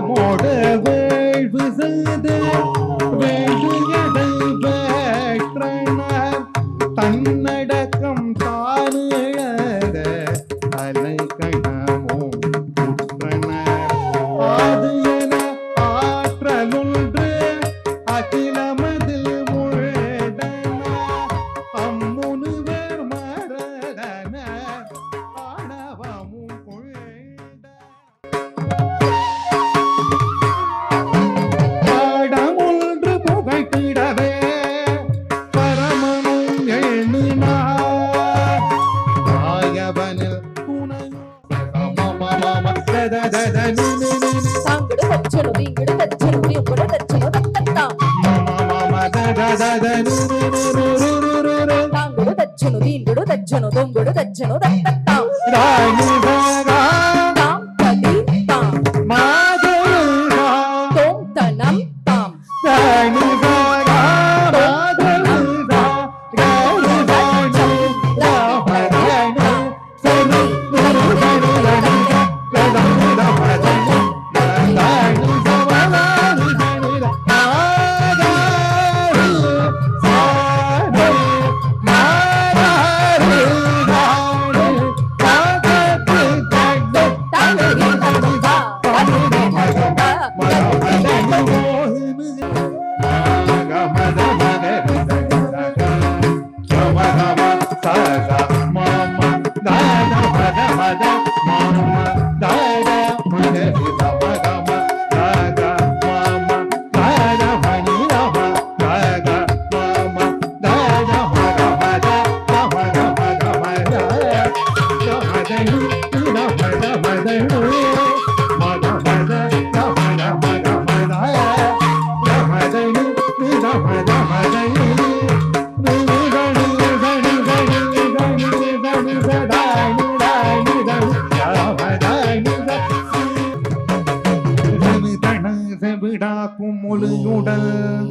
mode வேள்வு செய்து வேள்வியடை வேற்றனர் தன்னடக்கம் தானு இழந்த அலைக்கணமும் உற்றனர் ஆது என ஆற்றலொன்று அகிலமதில் முழதன அம்முனுவர் மரதன ஆணவமும் கொண்ட பாடமொன்று புகைத்திடவே பரமனும் எழுநார் ஆயவனில் துணையோ சாங்கடு வச்சனு தீங்கடு தச்சனு தீங்கடு தச்சனு தத்தத்தா சாங்கடு தச்சனு தீங்கடு தச்சனு தொங்கடு தச்சனு தத்தத்தா தாம் ததி தாம் தோம் தனம் தாம் விடாக்கும் மொழியுடன்